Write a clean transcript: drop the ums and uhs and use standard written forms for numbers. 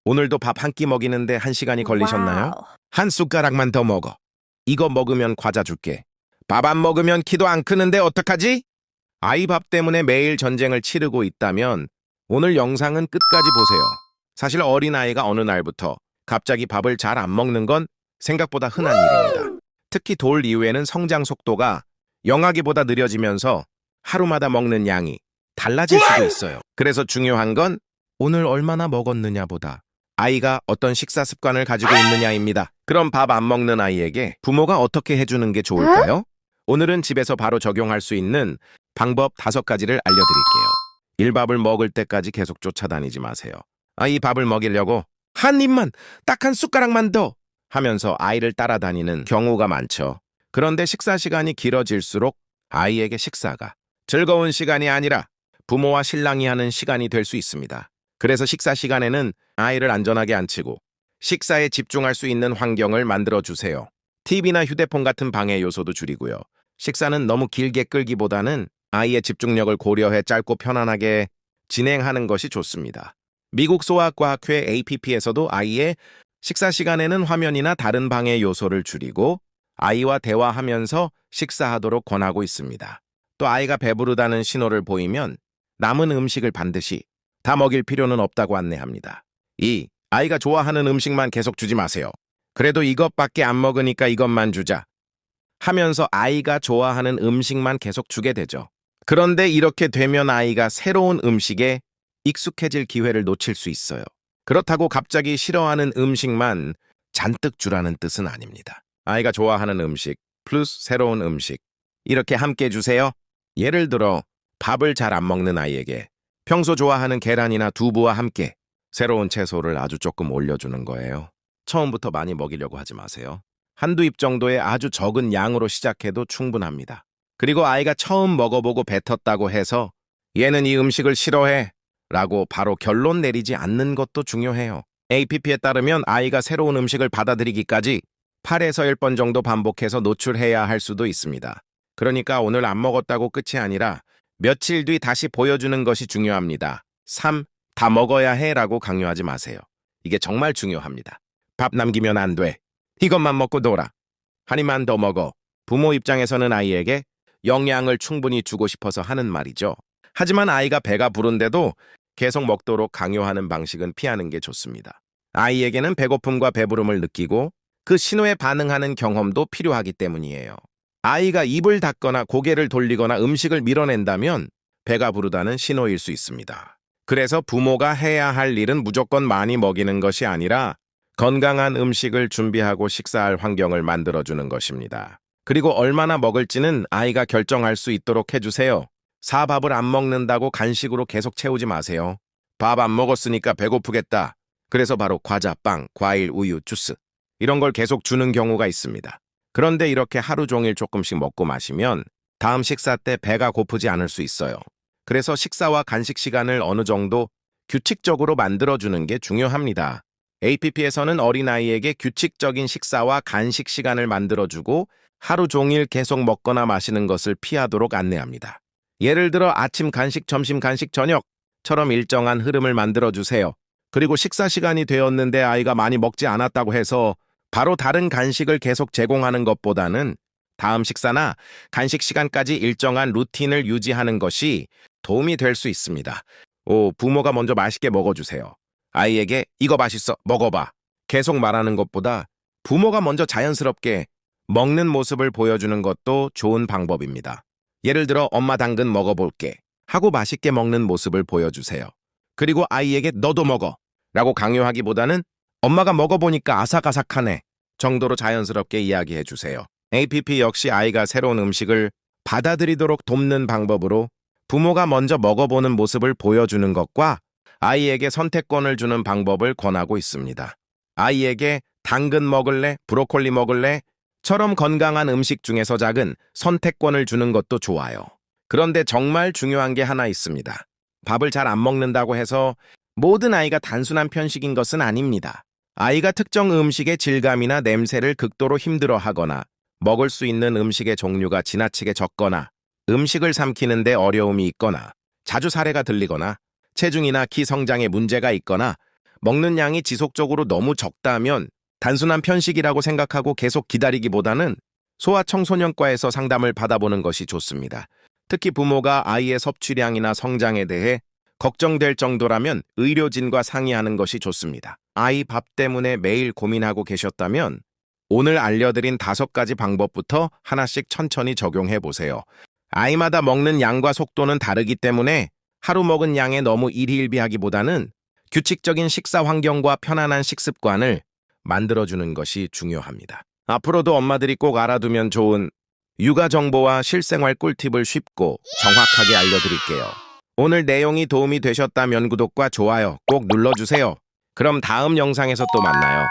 오늘도 밥 한 끼 먹이는데 1시간이 걸리셨나요? 와우. 한 숟가락만 더 먹어. 이거 먹으면 과자 줄게. 밥 안 먹으면 키도 안 크는데 어떡하지? 아이 밥 때문에 매일 전쟁을 치르고 있다면 오늘 영상은 끝까지 보세요. 사실 어린아이가 어느 날부터 갑자기 밥을 잘 안 먹는 건 생각보다 흔한 일입니다. 특히 돌 이후에는 성장 속도가 영아기보다 느려지면서 하루마다 먹는 양이 달라질 수도 있어요. 그래서 중요한 건 오늘 얼마나 먹었느냐보다 아이가 어떤 식사 습관을 가지고 있느냐입니다. 그럼 밥 안 먹는 아이에게 부모가 어떻게 해주는 게 좋을까요? 오늘은 집에서 바로 적용할 수 있는 방법 5가지를 알려드릴게요. 일밥을 먹을 때까지 계속 쫓아다니지 마세요. 이 밥을 먹이려고 한 입만, 딱 한 숟가락만 더 하면서 아이를 따라다니는 경우가 많죠. 그런데 식사 시간이 길어질수록 아이에게 식사가 즐거운 시간이 아니라 부모와 실랑이 하는 시간이 될 수 있습니다. 그래서 식사 시간에는 아이를 안전하게 앉히고 식사에 집중할 수 있는 환경을 만들어주세요. TV나 휴대폰 같은 방해 요소도 줄이고요. 식사는 너무 길게 끌기보다는 아이의 집중력을 고려해 짧고 편안하게 진행하는 것이 좋습니다. 미국 소아과학회 APP에서도 아이의 식사 시간에는 화면이나 다른 방해 요소를 줄이고 아이와 대화하면서 식사하도록 권하고 있습니다. 또 아이가 배부르다는 신호를 보이면 남은 음식을 반드시 다 먹일 필요는 없다고 안내합니다. 아이가 좋아하는 음식만 계속 주지 마세요. 그래도 이것밖에 안 먹으니까 이것만 주자 하면서 아이가 좋아하는 음식만 계속 주게 되죠. 그런데 이렇게 되면 아이가 새로운 음식에 익숙해질 기회를 놓칠 수 있어요. 그렇다고 갑자기 싫어하는 음식만 잔뜩 주라는 뜻은 아닙니다. 아이가 좋아하는 음식 플러스 새로운 음식 이렇게 함께 주세요. 예를 들어 밥을 잘 안 먹는 아이에게 평소 좋아하는 계란이나 두부와 함께 새로운 채소를 아주 조금 올려주는 거예요. 처음부터 많이 먹이려고 하지 마세요. 한두 입 정도의 아주 적은 양으로 시작해도 충분합니다. 그리고 아이가 처음 먹어보고 뱉었다고 해서 얘는 이 음식을 싫어해 라고 바로 결론 내리지 않는 것도 중요해요. APP에 따르면 아이가 새로운 음식을 받아들이기까지 8에서 10번 정도 반복해서 노출해야 할 수도 있습니다. 그러니까 오늘 안 먹었다고 끝이 아니라 며칠 뒤 다시 보여주는 것이 중요합니다. 3. 다 먹어야 해 라고 강요하지 마세요. 이게 정말 중요합니다. 밥 남기면 안 돼. 이것만 먹고 놀아. 한 입만 더 먹어. 부모 입장에서는 아이에게 영양을 충분히 주고 싶어서 하는 말이죠. 하지만 아이가 배가 부른데도 계속 먹도록 강요하는 방식은 피하는 게 좋습니다. 아이에게는 배고픔과 배부름을 느끼고 그 신호에 반응하는 경험도 필요하기 때문이에요. 아이가 입을 닫거나 고개를 돌리거나 음식을 밀어낸다면 배가 부르다는 신호일 수 있습니다. 그래서 부모가 해야 할 일은 무조건 많이 먹이는 것이 아니라 건강한 음식을 준비하고 식사할 환경을 만들어주는 것입니다. 그리고 얼마나 먹을지는 아이가 결정할 수 있도록 해주세요. 밥을 안 먹는다고 간식으로 계속 채우지 마세요. 밥 안 먹었으니까 배고프겠다. 그래서 바로 과자, 빵, 과일, 우유, 주스 이런 걸 계속 주는 경우가 있습니다. 그런데 이렇게 하루 종일 조금씩 먹고 마시면 다음 식사 때 배가 고프지 않을 수 있어요. 그래서 식사와 간식 시간을 어느 정도 규칙적으로 만들어주는 게 중요합니다. APP에서는 어린아이에게 규칙적인 식사와 간식 시간을 만들어주고 하루 종일 계속 먹거나 마시는 것을 피하도록 안내합니다. 예를 들어 아침 간식, 점심 간식, 저녁처럼 일정한 흐름을 만들어주세요. 그리고 식사 시간이 되었는데 아이가 많이 먹지 않았다고 해서 바로 다른 간식을 계속 제공하는 것보다는 다음 식사나 간식 시간까지 일정한 루틴을 유지하는 것이 도움이 될 수 있습니다. 부모가 먼저 맛있게 먹어주세요. 아이에게 이거 맛있어, 먹어봐. 계속 말하는 것보다 부모가 먼저 자연스럽게 먹는 모습을 보여주는 것도 좋은 방법입니다. 예를 들어 엄마 당근 먹어볼게 하고 맛있게 먹는 모습을 보여주세요. 그리고 아이에게 너도 먹어 라고 강요하기보다는 엄마가 먹어보니까 아삭아삭하네 정도로 자연스럽게 이야기해 주세요. APP 역시 아이가 새로운 음식을 받아들이도록 돕는 방법으로 부모가 먼저 먹어보는 모습을 보여주는 것과 아이에게 선택권을 주는 방법을 권하고 있습니다. 아이에게 당근 먹을래? 브로콜리 먹을래? 처럼 건강한 음식 중에서 작은 선택권을 주는 것도 좋아요. 그런데 정말 중요한 게 하나 있습니다. 밥을 잘 안 먹는다고 해서 모든 아이가 단순한 편식인 것은 아닙니다. 아이가 특정 음식의 질감이나 냄새를 극도로 힘들어하거나 먹을 수 있는 음식의 종류가 지나치게 적거나 음식을 삼키는데 어려움이 있거나 자주 사례가 들리거나 체중이나 키 성장에 문제가 있거나 먹는 양이 지속적으로 너무 적다면 단순한 편식이라고 생각하고 계속 기다리기보다는 소아청소년과에서 상담을 받아보는 것이 좋습니다. 특히 부모가 아이의 섭취량이나 성장에 대해 걱정될 정도라면 의료진과 상의하는 것이 좋습니다. 아이 밥 때문에 매일 고민하고 계셨다면 오늘 알려드린 5가지 방법부터 하나씩 천천히 적용해 보세요. 아이마다 먹는 양과 속도는 다르기 때문에 하루 먹은 양에 너무 일희일비하기보다는 규칙적인 식사 환경과 편안한 식습관을 만들어주는 것이 중요합니다. 앞으로도 엄마들이 꼭 알아두면 좋은 육아 정보와 실생활 꿀팁을 쉽고 정확하게 알려드릴게요. 오늘 내용이 도움이 되셨다면 구독과 좋아요 꼭 눌러주세요. 그럼 다음 영상에서 또 만나요.